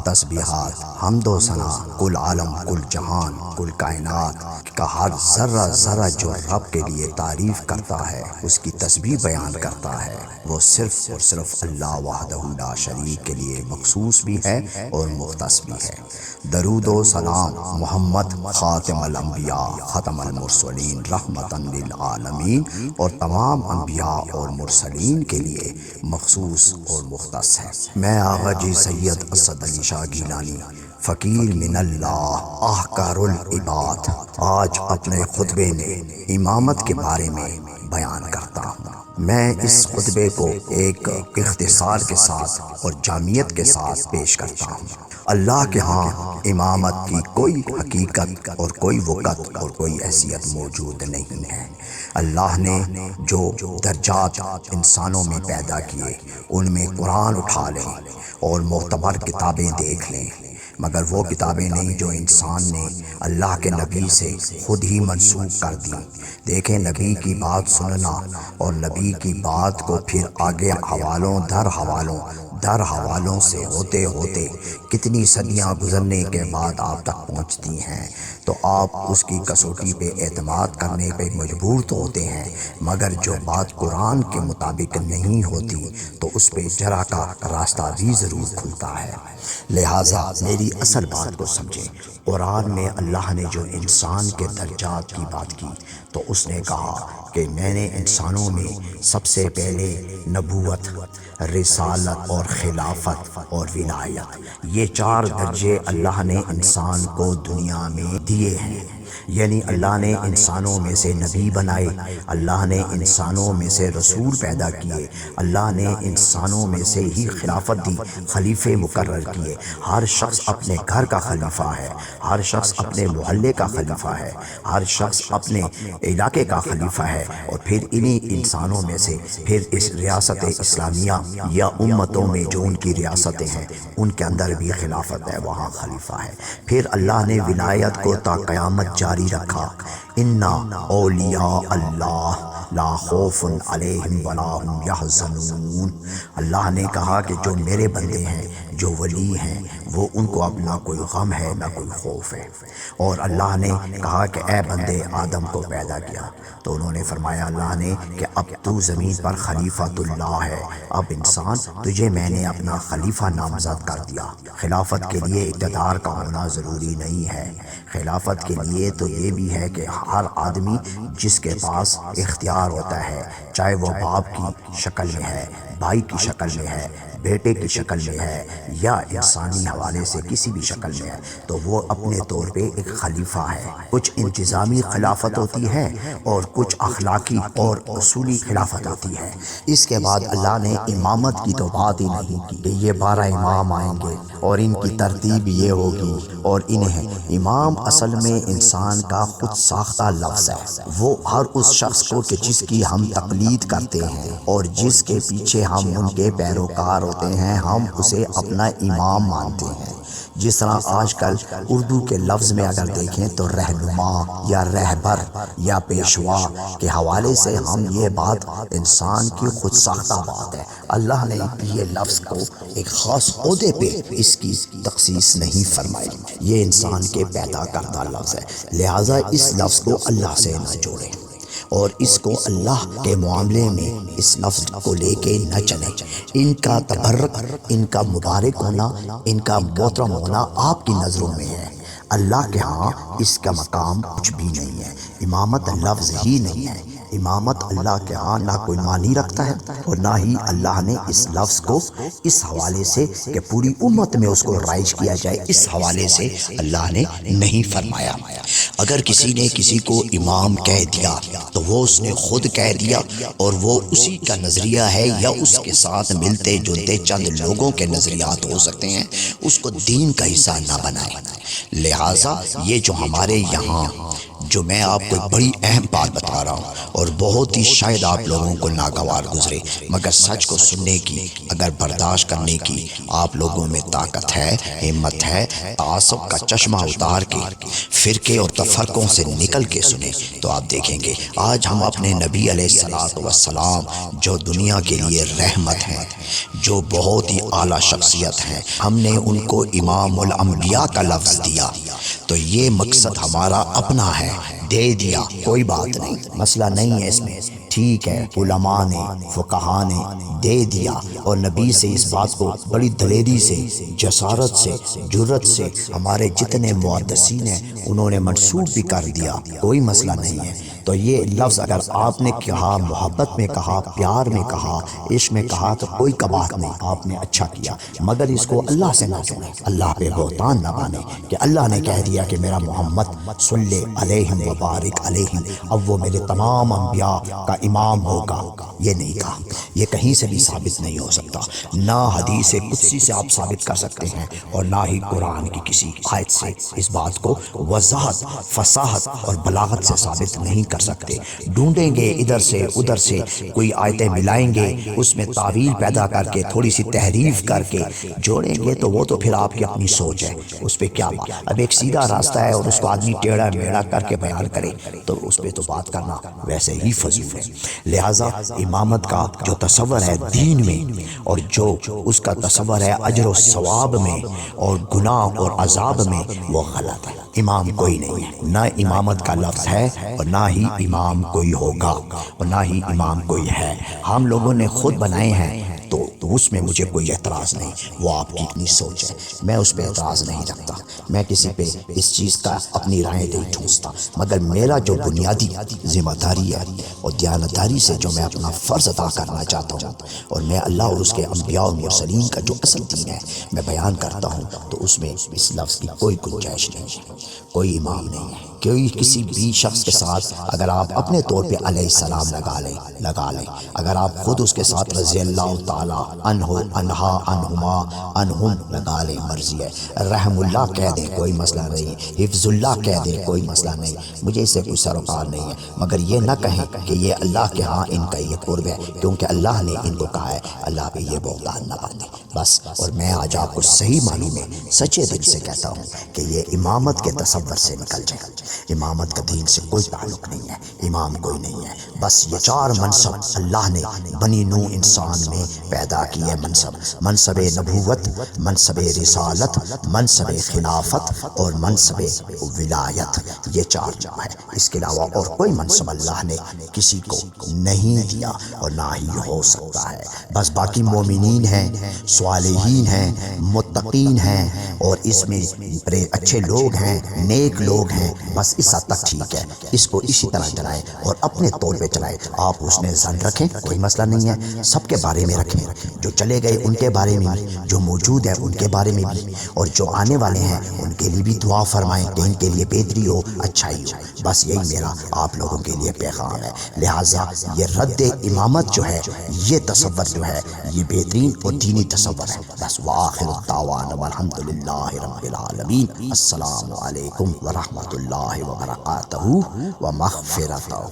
تسبیحات، حمد و ثنا، کل عالم، کل جہان، کل کائنات کا ہر ذرہ ذرہ جو رب کے لیے تعریف کرتا ہے، اس کی تسبیح بیان کرتا ہے، وہ صرف اور صرف اللہ وحدہ لا شریک کے لیے مخصوص بھی ہے اور مختص بھی ہے۔ درود و سلام محمد خاتم الانبیاء، ختم المرسلین، رحمتا للعالمین، اور تمام انبیاء اور مرسلین کے لیے مخصوص اور مختص ہے۔ میں آغا جی سید اسد علی شاہ گیلانی، فقیر من اللہ، احقار العباد، آج اپنے خطبے میں امامت کے بارے میں بیان کرتا ہوں۔ میں اس خطبے کو ایک اختصار کے ساتھ اور جامعیت کے ساتھ پیش کرتا ہوں۔ اللہ کے ہاں امامت کی کوئی حقیقت اور کوئی وقت اور کوئی حیثیت موجود نہیں ہے۔ اللہ نے جو درجات انسانوں میں پیدا کیے، ان میں قرآن اٹھا لیں اور معتبر کتابیں دیکھ لیں، مگر وہ کتابیں نہیں جو انسان نے اللہ کے نبی سے خود ہی منسوخ کر دی۔ دیکھیں، نبی کی بات سننا اور نبی کی بات کو پھر آگے در حوالوں سے ہوتے ہوتے کتنی صدیاں گزرنے کے بعد آپ تک پہنچتی ہیں، تو آپ اس کی کسوٹی پہ اعتماد کرنے پہ مجبور تو ہوتے ہیں، مگر جو بات قرآن کے مطابق نہیں ہوتی تو اس پہ ذرا کا راستہ بھی ضرور کھلتا ہے۔ لہٰذا میری اصل بات کو سمجھیں۔ قرآن میں اللہ نے جو انسان کے درجات کی بات کی تو اس نے کہا کہ میں نے انسانوں میں سب سے پہلے نبوت، رسالت اور خلافت اور ولایت، یہ 4 درجے اللہ نے انسان کو دنیا میں دیے ہیں۔ یعنی اللہ نے انسانوں میں سے نبی بنائے، اللہ نے انسانوں میں سے رسول پیدا کیے، اللہ نے انسانوں میں سے ہی خلافت دی، خلیفے مقرر کیے۔ ہر شخص اپنے گھر کا خلیفہ ہے، ہر شخص اپنے محلے کا خلیفہ ہے، ہر شخص اپنے علاقے کا خلیفہ ہے، اور پھر انہی انسانوں میں سے پھر اس ریاست اسلامیہ یا امتوں میں جو ان کی ریاستیں ہیں ان کے اندر بھی خلافت ہے، وہاں خلیفہ ہے۔ پھر اللہ نے ولایت کو تا قیامت جاری رکھا۔ انا اولیاء اللہ لا خوف علیہم ولا هم یحزنون۔ اللہ نے کہا کہ جو میرے بندے ہیں، جو ولی ہیں، وہ ان کو اب نہ کوئی غم ہے نہ کوئی خوف ہے۔ اور اللہ نے کہا کہ اے بندے، آدم کو پیدا کیا تو انہوں نے فرمایا اللہ نے کہ اب تو زمین پر خلیفۃ اللہ ہے، اب انسان تجھے میں نے اپنا خلیفہ نامزد کر دیا۔ خلافت کے لیے اقتدار کا ہونا ضروری نہیں ہے، خلافت کے لیے تو یہ بھی ہے کہ ہر آدمی جس کے پاس اختیار ہوتا ہے، چاہے وہ باپ کی شکل میں ہے، بھائی کی شکل میں ہے، بیٹے کی شکل میں ہے، یا انسانی حوالے سے کسی بھی شکل میں ہے، تو وہ اپنے طور پہ ایک خلیفہ ہے۔ کچھ انتظامی خلافت ہوتی ہے اور کچھ اخلاقی اور اصولی خلافت ہوتی ہے۔ اس کے بعد اللہ نے امامت کی تو بات ہی نہیں کی کہ یہ 12 امام آئیں گے اور ان کی ترتیب یہ ہوگی اور انہیں امام اصل میں انسان کا خود ساختہ لفظ ہے۔ وہ ہر اس شخص کو کہ جس کی ہم تقلید کرتے ہیں اور جس کے پیچھے ہم ان کے پیروکار ہوتے ہیں، ہم اسے اپنا امام مانتے ہیں۔ جس طرح آج کل اردو کے لفظ میں اگر دیکھیں تو رہنما یا رہبر یا پیشوا کے حوالے سے ہم یہ بات انسان کی خود ساختہ بات ہے۔ اللہ نے یہ لفظ کو ایک خاص عہدے پہ اس کی تخصیص نہیں فرمائی، یہ انسان کے پیدا کردہ لفظ ہے، لہٰذا اس لفظ کو اللہ سے نہ جوڑیں اور اس کو اللہ کے معاملے میں اس لفظ کو لے کے نہ چلیں۔ ان کا تبرک، ان کا مبارک ہونا، ان کا محترم ہونا آپ کی نظروں میں ہے، اللہ کے ہاں اس کا مقام کچھ بھی نہیں ہے، امامت لفظ ہی نہیں ہے۔ امامت اللہ کے ہاں نہ کوئی معنی رکھتا ہے اور نہ ہی اللہ نے اس لفظ کو اس حوالے سے کہ پوری امت میں اس کو رائج کیا جائے، اس حوالے سے اللہ نے نہیں فرمایا۔ اگر کسی نے کسی کو امام کہہ دیا تو وہ اس نے خود کہہ دیا اور وہ اسی کا نظریہ ہے یا اس کے ساتھ ملتے جلتے چند لوگوں کے نظریات ہو سکتے ہیں، اس کو دین کا حصہ نہ بنائے۔ لہٰذا یہ جو ہمارے یہاں جو میں آپ کو ایک بڑی اہم بات بتا رہا ہوں، اور بہت ہی شاید آپ لوگوں کو ناگوار گزرے، مگر سچ کو سننے کی، اگر برداشت کرنے کی آپ لوگوں میں طاقت ہے، ہمت ہے، تعصب کا چشمہ اتار کے فرقے اور تفرقوں سے نکل کے سنیں، تو آپ دیکھیں گے آج ہم اپنے نبی علیہ الصلوۃ والسلام جو دنیا کے لیے رحمت ہیں، جو بہت ہی اعلیٰ شخصیت ہیں، ہم نے ان کو امام الانبیاء کا لفظ دیا، تو یہ مقصد ہمارا اپنا ہے، دے دیا، کوئی بات نہیں، مسئلہ نہیں ہے اس میں، ٹھیک ہے، علماء نے، فقہاء نے دے دیا، اور نبی سے اس بات کو بڑی دلیری سے، جسارت سے، جرت سے ہمارے جتنے محدثین ہیں انہوں نے منسوخ بھی کر دیا، کوئی مسئلہ نہیں ہے۔ تو یہ لفظ اگر آپ نے کہا، محبت میں کہا، پیار میں کہا، عشق میں کہا، تو کوئی کباہت نہیں، آپ نے اچھا کیا، مگر اس کو اللہ سے نہ جوڑیں، اللہ پہ بہتان نہ بانے کہ اللہ نے کہہ دیا کہ میرا محمد صلی علیہم وبارک علیہم اب وہ میرے تمام انبیاء کا امام ہوگا، یہ نہیں کہا، یہ کہیں سے بھی ثابت نہیں ہو سکتا، نہ حدیث قدسی سے آپ ثابت کر سکتے ہیں، اور نہ ہی قرآن کی کسی آیت سے اس بات کو وضاحت، فصاحت اور بلاغت سے ثابت نہیں کر سکتے۔ ڈھونڈیں گے ادھر سے ادھر سے، کوئی آیتیں ملائیں گے، اس میں تعویل پیدا کر کے، تھوڑی سی تحریف کر کے جوڑیں گے، تو وہ تو پھر آپ کی اپنی سوچ ہے، اس پہ کیا بات۔ اب ایک سیدھا راستہ ہے اور اس کو آدمی ٹیڑھا میڑھا کر کے بیان کرے، تو اس پہ تو بات کرنا ویسے ہی فضول ہے۔ لہٰذا امامت کا جو تصور ہے دین میں، اور جو اس کا تصور ہے اجر و ثواب میں اور گناہ اور عذاب میں، وہ غلط ہے۔ امام کوئی نہیں ہے، نہ امامت کا لفظ ہے اور نہ ہی امام کوئی ہوگا اور نہ ہی امام کوئی ہے، ہم لوگوں نے خود بنائے ہیں، تو اس میں مجھے کوئی اعتراض نہیں، وہ آپ کی اپنی سوچ ہے، میں اس پہ اعتراض نہیں رکھتا، میں کسی پہ اس چیز کا اپنی رائے نہیں ٹھونستا، مگر میرا جو بنیادی ذمہ داری ہے اور دیانتداری سے جو میں اپنا فرض ادا کرنا چاہتا ہوں، اور میں اللہ اور اس کے انبیاء اور مرسلین کا جو اصل دین ہے میں بیان کرتا ہوں، تو اس میں اس لفظ کی کوئی گنجائش نہیں ہے، کوئی امام نہیں ہے۔ کوئی کسی بھی شخص کے ساتھ اگر آپ اپنے طور پہ علیہ السلام لگا لیں، اگر آپ خود اس کے ساتھ رضی اللہ تعالی عنہ، عنہا، عنہما، عنہم لگا لیں، مرضی ہے، رحم اللہ کہہ دیں، کوئی مسئلہ نہیں، حفظ اللہ کہہ دیں، کوئی مسئلہ نہیں، مجھے اس سے کوئی سروکار نہیں ہے، مگر یہ نہ کہیں کہ یہ اللہ کے ہاں ان کا یہ قرب ہے، کیونکہ اللہ نے ان کو کہا ہے، اللہ پہ یہ بہتان نہ باندھیں بس۔ اور میں آج آپ کو صحیح معنی میں سچے دل سے کہتا ہوں کہ یہ امامت کے تصور سے نکل جائے، امامت کا دین سے کوئی تعلق نہیں ہے، امام کوئی نہیں ہے، بس یہ چار منصب اللہ نے بنی نوح انسان میں پیدا کیے، منصب نبوت، منصب رسالت، منصب خلافت اور منصب ولایت، یہ چار ہے، اس کے علاوہ اور کوئی منصب اللہ نے کسی کو نہیں دیا اور نہ ہی ہو سکتا ہے۔ بس باقی مومنین ہیں، صالحین ہیں، متقین ہیں، اور اس میں بڑے اچھے لوگ ہیں، نیک لوگ ہیں، بس اس حد تک ٹھیک ہے، اس کو اسی طرح چلائیں اور اپنے طور پہ چلائیں، آپ اس میں ظن رکھیں، کوئی مسئلہ نہیں ہے، سب کے بارے میں رکھیں، جو چلے گئے ان کے بارے میں بھی، جو موجود ہے ان کے بارے میں بھی، اور جو آنے والے ہیں ان کے لیے بھی دعا فرمائیں کہ ان کے لیے بہتری ہو، اچھائی ہو، بس یہی میرا آپ لوگوں کے لیے پیغام ہے۔ لہٰذا یہ رد امامت جو ہے، یہ تصور جو ہے، یہ بہترین اور دینی تصور ہے۔ بس وآخر الدعوانا والحمد للہ رب العالمین۔ السلام علیکم ورحمۃ اللہ وبرکاتہ ومغفرتہ۔